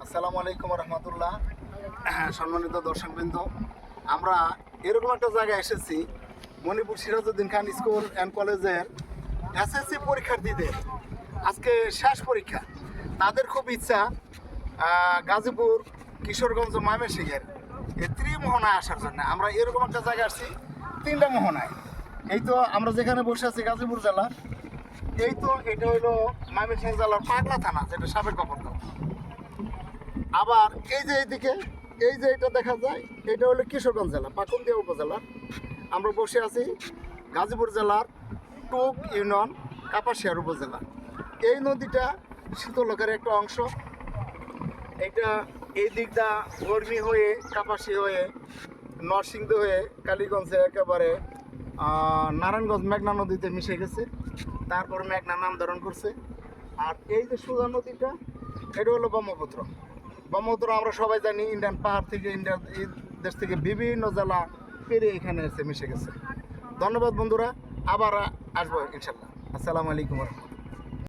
আসসালামু আলাইকুম রহমতুল্লাহ। সম্মানিত দর্শকবৃন্দ, আমরা এরকম একটা জায়গায় এসেছি, মণিপুর সিরাজউদ্দিন খান স্কুল অ্যান্ড কলেজের এসএসসি পরীক্ষার্থীদের আজকে শেষ পরীক্ষা। তাদের খুব ইচ্ছা গাজীপুর, কিশোরগঞ্জ, ময়মনসিংহের এই ত্রিমোহনায় আসার জন্য। আমরা এরকম একটা জায়গায় আসছি, 3টা মোহনায়। এই তো আমরা যেখানে বসে আছি গাজীপুর জেলা, এই তো এটা হলো ময়মনসিংহ জেলার পাগলা থানা, যেটা সাবেক গভর্নর। আবার এই যে এইদিকে এই যে এটা দেখা যায়, এটা হলো কিশোরগঞ্জ জেলা, পাকুন্দিয়া উপজেলা। আমরা বসে আছি গাজীপুর জেলার টুক ইউনিয়ন, কাপাসিয়ার উপজেলা। এই নদীটা শীতলকার একটা অংশ। এটা এই দিকটা গরমি হয়ে, কাপাসি হয়ে, নরসিংদী হয়ে, কালীগঞ্জে একেবারে নারায়ণগঞ্জ মেঘনা নদীতে মিশে গেছে। তারপর মেঘনা নাম ধারণ করছে। আর এই যে সুজা নদীটা, এটা হলো ব্রহ্মপুত্র। ব্রহ্মপুত্র আমরা সবাই জানি, ইন্ডিয়ান পাহাড় থেকে, ইন্ডিয়ান এই দেশ থেকে বিভিন্ন জেলা পেরিয়ে এখানে এসে মিশে গেছে। ধন্যবাদ বন্ধুরা, আবার আসবো ইনশাল্লাহ। আসসালামু আলাইকুম।